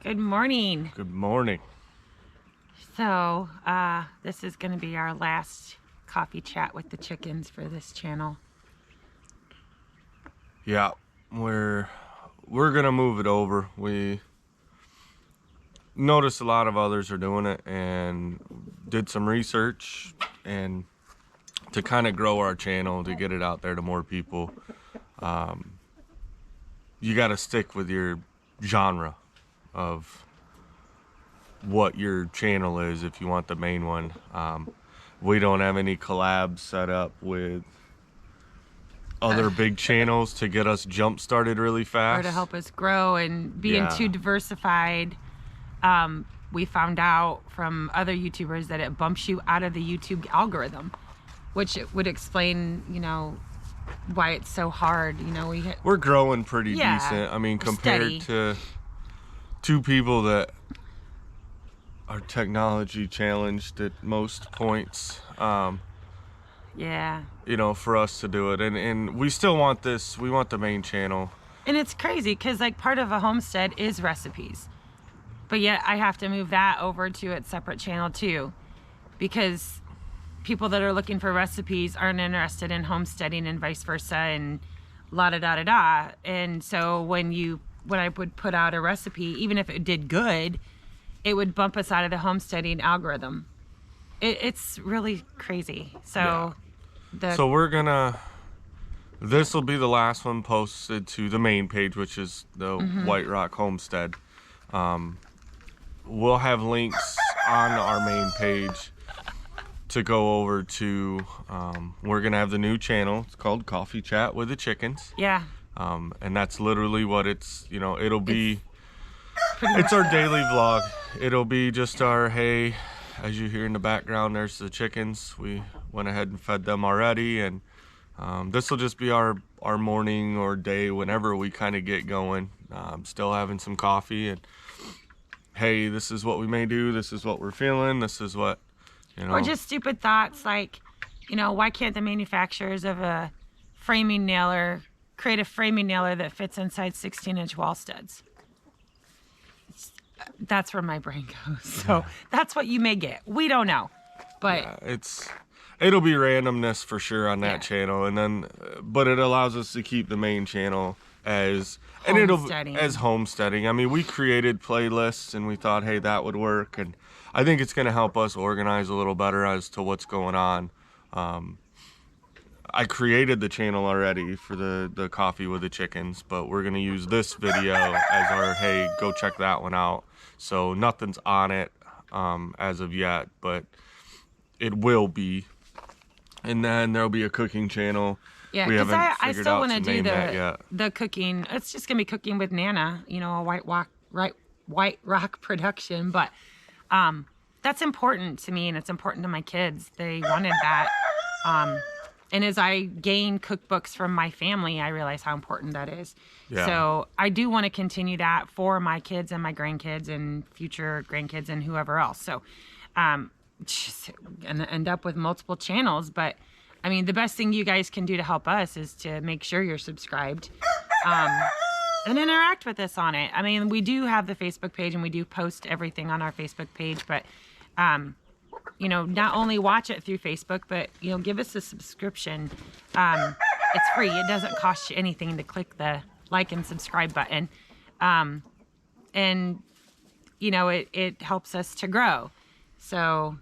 Good morning. Good morning. So, this is going to be our last coffee chat with the chickens for this channel. Yeah, we're gonna move it over. We noticed a lot of others are doing it and did some research and to kind of grow our channel, to get it out there to more people. You got to stick with your genre of what your channel is if you want the main one. We don't have any collabs set up with other big channels to get us jump started really fast, Or to help us grow and being Yeah. too diversified. We found out from other YouTubers that it bumps you out of the YouTube algorithm, which it would explain, why it's so hard. We're growing pretty Yeah, decent. I mean, we're compared steady. to two people that are technology challenged at most points, Yeah. for us to do it. And we still want this. We want the main channel. And it's crazy because part of a homestead is recipes. But yet I have to move that over to its separate channel too, because people that are looking for recipes aren't interested in homesteading and vice versa and la da da da da. And so when I would put out a recipe, even if it did good, it would bump us out of the homesteading algorithm. It's really crazy. So This will be the last one posted to the main page, which is the White Rock Homestead. We'll have links on our main page to go over to. We're gonna have the new channel. It's called Coffee Chat with the Chickens. Yeah. And that's literally what it's. It'll be. It's our daily vlog. It'll be just our, hey, as you hear in the background, there's the chickens. We went ahead and fed them already, and this will just be our morning or day whenever we kind of get going. Still having some coffee, and hey, this is what we may do. This is what we're feeling. This is what, Or just stupid thoughts like, why can't the manufacturers of a framing nailer create a framing nailer that fits inside 16-inch wall studs? That's where my brain goes. So that's what you may get. We don't know, but yeah, it'll be randomness for sure on that channel, and then but it allows us to keep the main channel as homesteading. I mean, we created playlists and we thought, hey, that would work, and I think it's going to help us organize a little better as to what's going on. I created the channel already for the coffee with the chickens, but we're going to use this video as our, hey, go check that one out. So nothing's on it as of yet, but it will be. And then there'll be a cooking channel. yeah, because I still want to do the cooking. It's just gonna be cooking with Nana, a White Rock production. But that's important to me, and it's important to my kids. They wanted that. And as I gain cookbooks from my family, I realize how important that is. Yeah. So I do want to continue that for my kids and my grandkids and future grandkids and whoever else. So just gonna end up with multiple channels. But I mean, the best thing you guys can do to help us is to make sure you're subscribed and interact with us on it. I mean, we do have the Facebook page and we do post everything on our Facebook page, but not only watch it through Facebook, but give us a subscription. It's free. It doesn't cost you anything to click the like and subscribe button. And it helps us to grow. So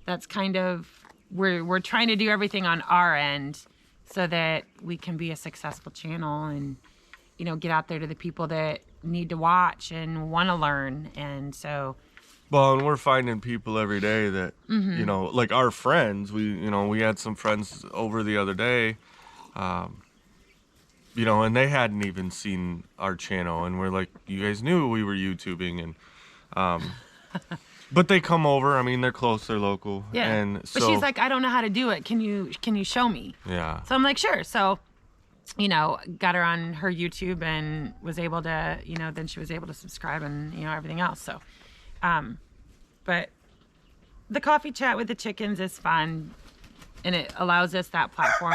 that's kind of, we're trying to do everything on our end so that we can be a successful channel and get out there to the people that need to watch and want to learn. And so well, and we're finding people every day that, like our friends, we had some friends over the other day, and they hadn't even seen our channel. And we're like, you guys knew we were YouTubing. And, but they come over. I mean, they're close, they're local. yeah. And so, but she's like, I don't know how to do it. Can you show me? Yeah. So I'm like, sure. So, got her on her YouTube and was able to, then she was able to subscribe and, everything else. So, but the coffee chat with the chickens is fun, and it allows us that platform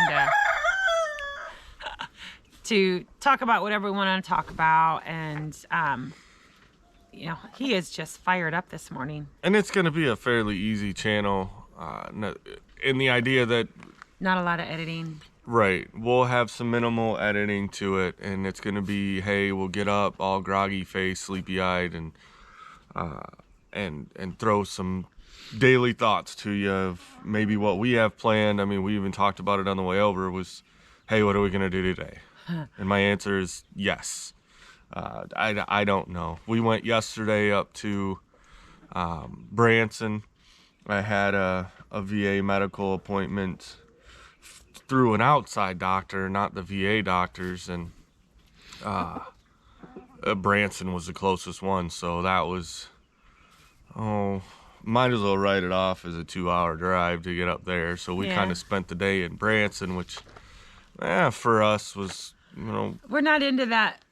to talk about whatever we want to talk about. And you know, he is just fired up this morning. And it's going to be a fairly easy channel in the idea that, Not a lot of editing. right, we'll have some minimal editing to it, and it's going to be, hey, we'll get up all groggy face, sleepy-eyed, and throw some daily thoughts to you of maybe what we have planned. I mean, we even talked about it on the way over, was, hey, what are we going to do today? And my answer is yes. I don't know. We went yesterday up to Branson. I had a VA medical appointment through an outside doctor, not the VA doctors, and Branson was the closest one, so that was, might as well write it off as a 2-hour drive to get up there. So we kind of spent the day in Branson, which for us was, you know, we're not into that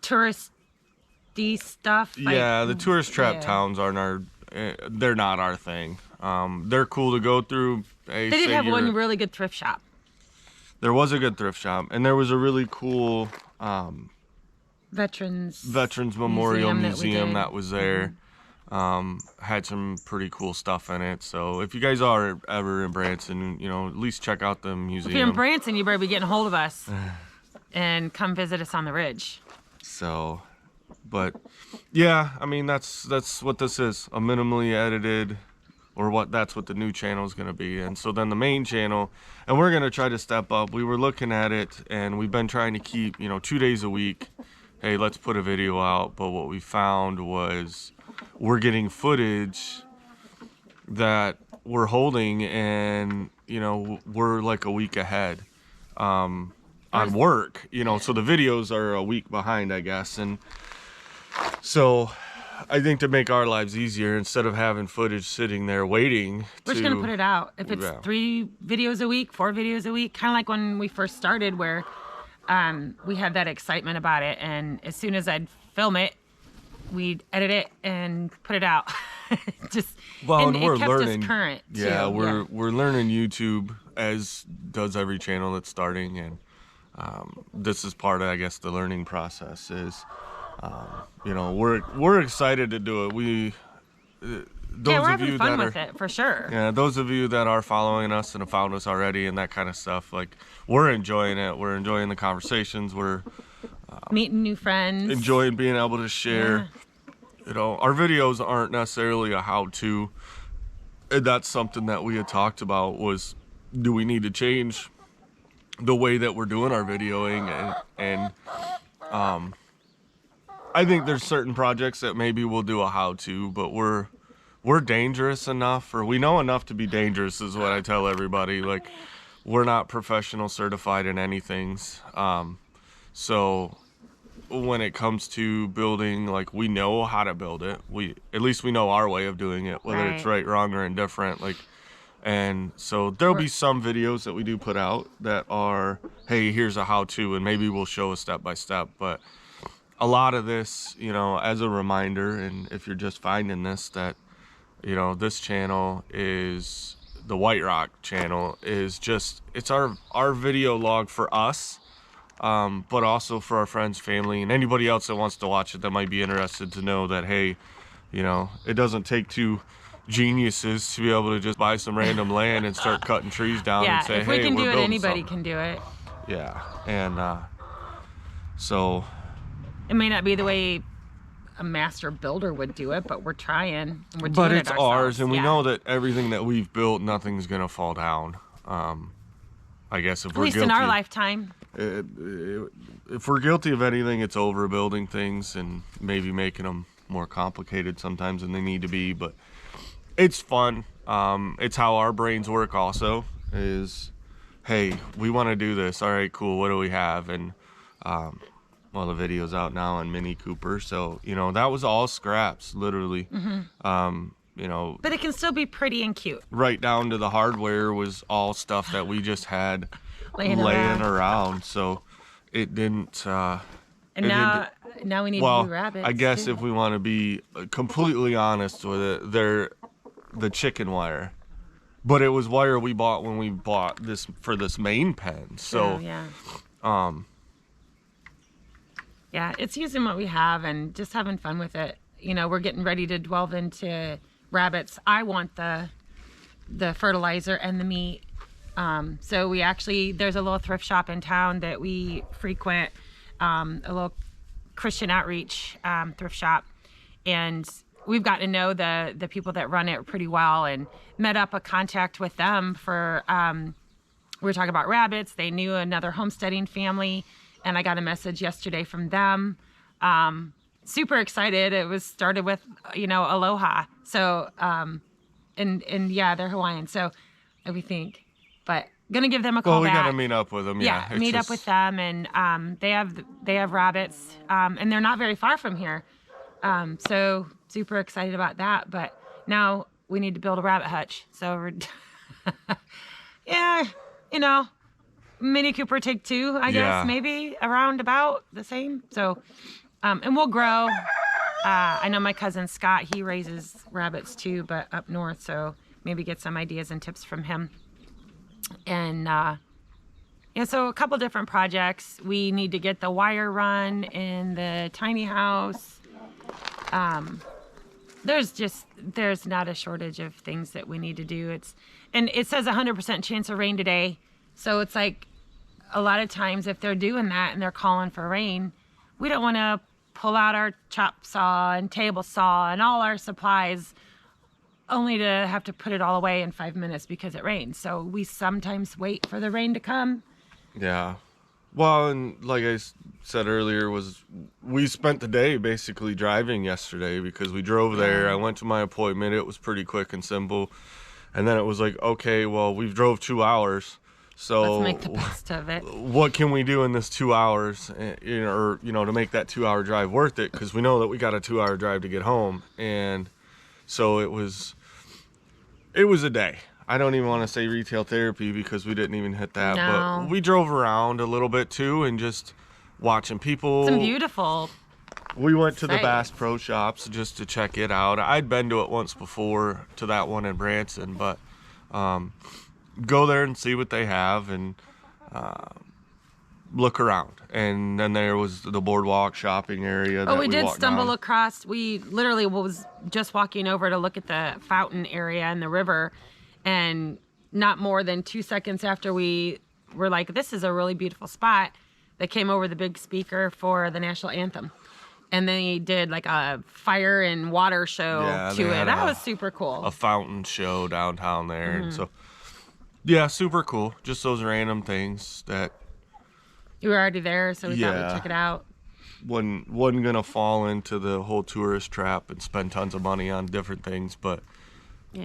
touristy stuff. Yeah, the tourist trap towns aren't they're not our thing. They're cool to go through. They did have one really good thrift shop. There was a good thrift shop, and there was a really cool Veterans Memorial Museum that was there. Had some pretty cool stuff in it. So if you guys are ever in Branson, you know, at least check out the museum. If you're in Branson, you better be getting a hold of us and come visit us on the ridge. So, but yeah, I mean, that's what this is, a minimally edited, or that's what the new channel is going to be. And so then the main channel, and we're going to try to step up. We were looking at it, and we've been trying to keep, 2 days a week. Hey, let's put a video out. But what we found was we're getting footage that we're holding, and, we're like a week ahead on work, so the videos are a week behind, I guess. And so I think to make our lives easier, instead of having footage sitting there waiting, we're just going to put it out. If it's 3 videos a week, 4 videos a week, kind of like when we first started, where we had that excitement about it. And as soon as I'd film it, we'd edit it and put it out. And we're it kept learning. Us current too. Yeah, we're learning YouTube, as does every channel that's starting, and this is part of, I guess, the learning process. Is we're excited to do it. We're having fun with it for sure. Yeah, those of you that are following us and have found us already and that kind of stuff, like, we're enjoying it. We're enjoying the conversations. We're meeting new friends. Enjoying being able to share. Our videos aren't necessarily a how-to. And that's something that we had talked about, was, do we need to change the way that we're doing our videoing? And I think there's certain projects that maybe we'll do a how-to, but we're dangerous enough, or we know enough to be dangerous, is what I tell everybody. Like, we're not professional certified in anything. So when it comes to building, like, we know how to build it. At least we know our way of doing it, whether it's right, wrong, or indifferent. Like, and so there'll be some videos that we do put out that are, hey, here's a how-to, and maybe we'll show a step-by-step. But a lot of this, as a reminder, and if you're just finding this, that, this channel is, the White Rock channel is just, it's our video log for us, but also for our friends, family, and anybody else that wants to watch it that might be interested to know that, hey, it doesn't take 2 geniuses to be able to just buy some random land and start cutting trees down and say, if we hey, can we're do it, building anybody something. can do it. Yeah, and so it may not be the way a master builder would do it, but we're trying. And we're doing but it's it ours, and we know that everything that we've built, nothing's gonna fall down. I guess if we're guilty, at least in our lifetime. If we're guilty of anything, it's overbuilding things and maybe making them more complicated sometimes than they need to be. But it's fun. It's how our brains work also, is, hey, we want to do this. All right, cool. What do we have? And the video's out now on Mini Cooper. So, that was all scraps, literally. Mm-hmm. But it can still be pretty and cute. Right down to the hardware was all stuff that we just had laying around. So it didn't. Now we need to do rabbits. I guess too. if we want to be completely honest with it, they're the chicken wire. But it was wire we bought when we bought this for this main pen. So, Yeah, it's using what we have and just having fun with it. You know, we're getting ready to delve into rabbits. I want the fertilizer and the meat. So we actually, there's a little thrift shop in town that we frequent, a little Christian outreach thrift shop, and we've gotten to know the people that run it pretty well and met up a contact with them for, we were talking about rabbits. They knew another homesteading family, and I got a message yesterday from them. Super excited. It was started with, aloha. So, and yeah, they're Hawaiian. So we think, but gonna give them a call Well, we back. got to meet up with them. Yeah, meet up with them, and they have rabbits, and they're not very far from here. So super excited about that. But now we need to build a rabbit hutch. So we're, yeah, Mini Cooper take 2, I guess, maybe around about the same. So, and we'll grow. I know my cousin Scott, he raises rabbits too, but up north. So maybe get some ideas and tips from him. And so a couple different projects. We need to get the wire run in the tiny house. There's not a shortage of things that we need to do. And it says 100% chance of rain today. So it's like a lot of times if they're doing that and they're calling for rain, we don't want to pull out our chop saw and table saw and all our supplies only to have to put it all away in 5 minutes because it rains. So we sometimes wait for the rain to come. Yeah. Well, and like I said earlier, we spent the day basically driving yesterday because we drove there. I went to my appointment. It was pretty quick and simple. And then it was like, okay, well, we've drove 2 hours. So let's make the best of it. What can we do in this 2 hours, to make that 2 hour drive worth it? Because we know that we got a 2 hour drive to get home. And so it was a day. I don't even want to say retail therapy because we didn't even hit that. No. But we drove around a little bit too and just watching people. Some beautiful. We went to the Bass Pro Shops just to check it out. I'd been to it once before, to that one in Branson, but go there and see what they have and look around. And then there was the boardwalk shopping area. We did stumble across. We literally was just walking over to look at the fountain area and the river, and not more than 2 seconds after we were like, this is a really beautiful spot, they came over the big speaker for the national anthem. And then he did like a fire and water show to it. That was super cool. A fountain show downtown there. And so, yeah, super cool. Just those random things that you were already there, so we thought we'd check it out. Wasn't gonna fall into the whole tourist trap and spend tons of money on different things, but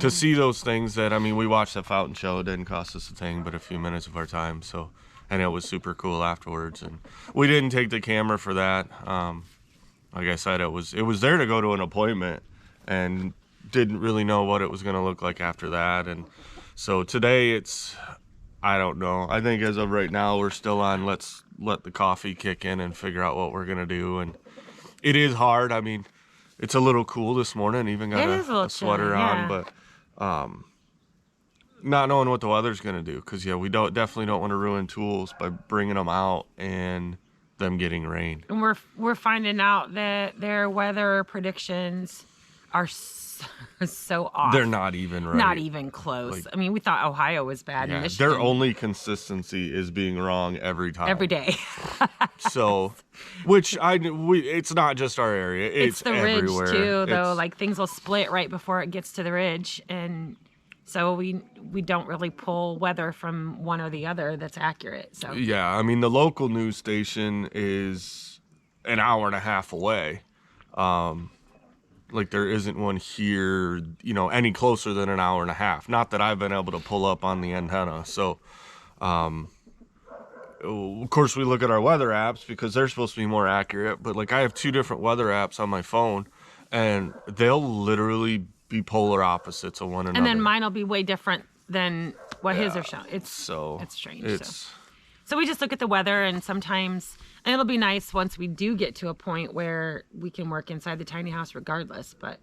to see those things that, we watched that fountain show. It didn't cost us a thing but a few minutes of our time. So, and it was super cool afterwards. And we didn't take the camera for that. Like I said, it was there to go to an appointment, and didn't really know what it was gonna look like after that. And so today I don't know. I think as of right now, we're still on let's let the coffee kick in and figure out what we're going to do. And it is hard. It's a little cool this morning. Even got a sweater on. But not knowing what the weather's going to do. Because, we definitely don't want to ruin tools by bringing them out and them getting rain. And we're finding out that their weather predictions are so off. They're not even right. Not even close. We thought Ohio was bad. Yeah, Michigan. their only consistency is being wrong every time. Every day. So, it's not just our area. It's the everywhere. Ridge too, though. Like things will split right before it gets to the ridge, and so we don't really pull weather from one or the other that's accurate. So yeah, the local news station is an hour and a half away. Like there isn't one here, any closer than an hour and a half. Not that I've been able to pull up on the antenna. So, of course, we look at our weather apps because they're supposed to be more accurate. But like I have 2 different weather apps on my phone, and they'll literally be polar opposites of one another. And then mine will be way different than what his are showing. It's strange. So we just look at the weather, and sometimes, and it'll be nice once we do get to a point where we can work inside the tiny house regardless, but.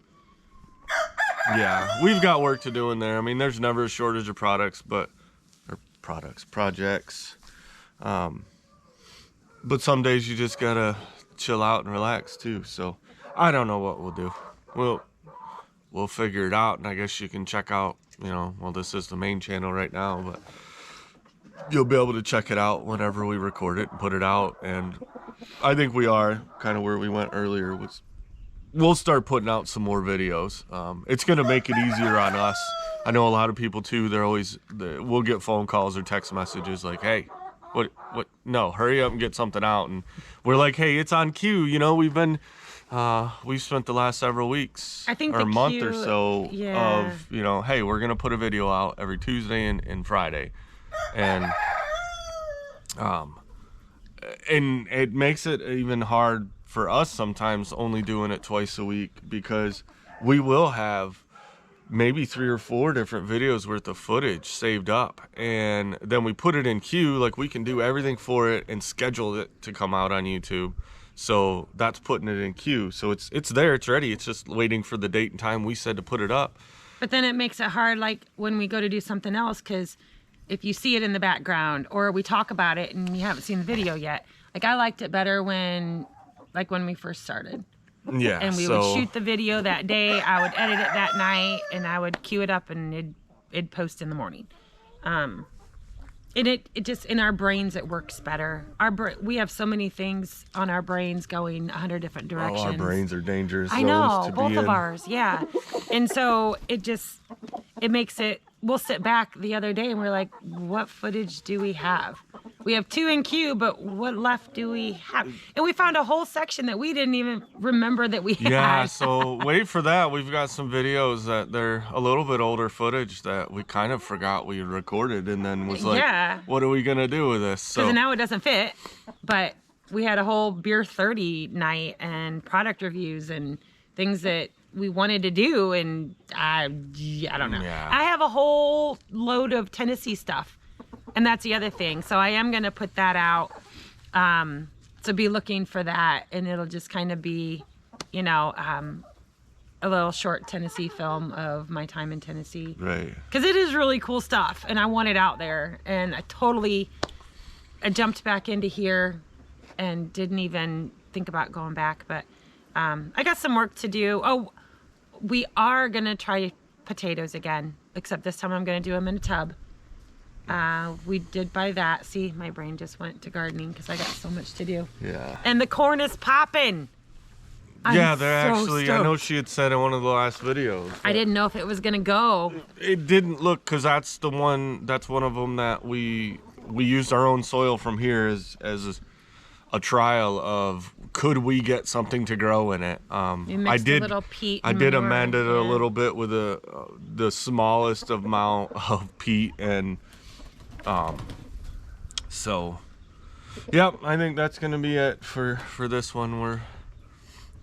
Yeah, we've got work to do in there. There's never a shortage of projects. But some days you just gotta chill out and relax too. So I don't know what we'll do. We'll figure it out, and I guess you can check out, you know, well, this is the main channel right now, but you'll be able to check it out whenever we record it and put it out. And I think we are kind of where we went earlier. Was we'll start putting out some more videos. It's going to make it easier on us. I know a lot of people too, we'll get phone calls or text messages like, hey, what, no, hurry up and get something out. And we're like, hey, it's on cue. You know, we've spent the last several weeks or a month or so of, you know, hey, we're going to put a video out every Tuesday and Friday. And it makes it even hard for us sometimes only doing it twice a week, because we will have maybe 3 or 4 different videos worth of footage saved up, and then we put it in queue. Like, we can do everything for it and schedule it to come out on YouTube. So that's putting it in queue. So it's there, it's ready. It's just waiting for the date and time we said to put it up. But then it makes it hard, like when we go to do something else, because if you see it in the background or we talk about it and you haven't seen the video yet, like I liked it better when we first started. Yeah. And we would shoot the video that day. I would edit it that night, and I would queue it up, and it'd post in the morning. And it just, in our brains, it works better. We have so many things on our brains going 100 different directions. Oh, our brains are dangerous. I know, both of ours, yeah. And so it makes it. We'll sit back the other day and we're like, what footage do we have? We have 2 in queue, but what left do we have? And we found a whole section that we didn't even remember that we had. Yeah, so wait for that. We've got some videos that they're a little bit older footage that we kind of forgot we recorded, and then was like, what are we going to do with this? So now it doesn't fit, but we had a whole Beer 30 night and product reviews and things that we wanted to do, and I don't know. Yeah. I have a whole load of Tennessee stuff, and that's the other thing. So I am going to put that out. So be looking for that, and it'll just kind of be, you know, a little short Tennessee film of my time in Tennessee. Right. Because it is really cool stuff, and I want it out there. And I jumped back into here and didn't even think about going back, but I got some work to do. Oh, we are going to try potatoes again, except this time I'm going to do them in a tub. We did buy that. See, my brain just went to gardening because I got so much to do. Yeah. And the corn is popping. Yeah, they're actually, stoked. I know she had said in one of the last videos. I didn't know if it was going to go. It didn't look, because that's one of them that we used our own soil from here as a trial of, could we get something to grow in it? I did a little peat. I did amend it a little bit with the smallest amount of peat, and so yep, I think that's gonna be it for this one.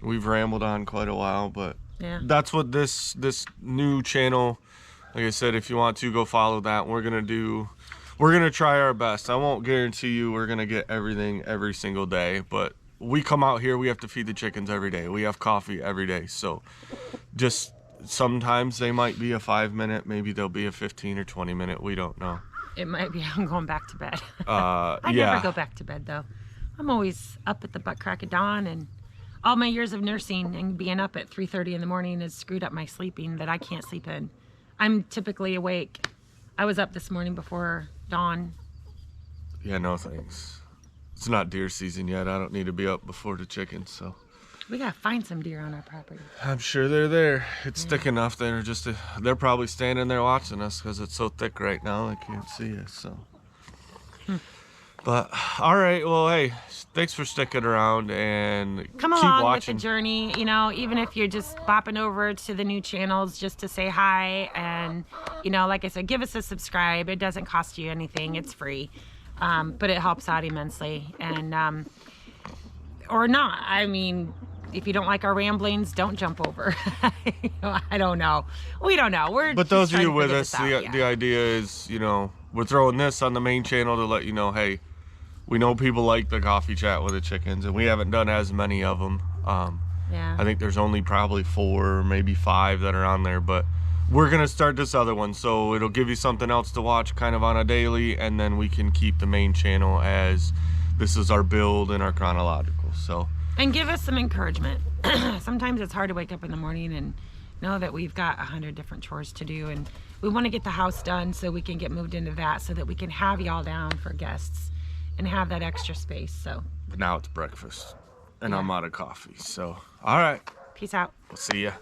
We've rambled on quite a while, but yeah, that's what this new channel, like I said, if you want to go follow that, we're gonna try our best. I won't guarantee you we're gonna get everything every single day, but we come out here, we have to feed the chickens every day. We have coffee every day. So just sometimes they might be a 5-minute, maybe they'll be a 15 or 20-minute. We don't know. It might be I'm going back to bed. I never go back to bed though. I'm always up at the butt crack of dawn, and all my years of nursing and being up at 3:30 in the morning has screwed up my sleeping that I can't sleep in. I'm typically awake. I was up this morning before dawn. Yeah, no thanks. It's not deer season yet. I don't need to be up before the chickens, so. We gotta find some deer on our property. I'm sure they're there. It's thick enough. They're probably standing there watching us because it's so thick right now they can't see us, so. But all right, well, hey, thanks for sticking around and come keep along watching. With the journey. You know, even if you're just bopping over to the new channels just to say hi, and you know, like I said, give us a subscribe. It doesn't cost you anything. It's free, but it helps out immensely. And or not. I mean, if you don't like our ramblings, don't jump over. You know, I don't know. We don't know. But those of you with us, the idea is, you know, we're throwing this on the main channel to let you know, hey, we know people like the coffee chat with the chickens, and we haven't done as many of them. Yeah. I think there's only probably 4, maybe 5 that are on there, but we're gonna start this other one, so it'll give you something else to watch kind of on a daily, and then we can keep the main channel as this is our build and our chronological. So And give us some encouragement. Sometimes it's hard to wake up in the morning and know that we've got 100 different chores to do, and we want to get the house done so we can get moved into that, so that we can have y'all down for guests and have that extra space. So But now it's breakfast, and Yeah. I'm out of coffee. So, all right, peace out. we'll see ya.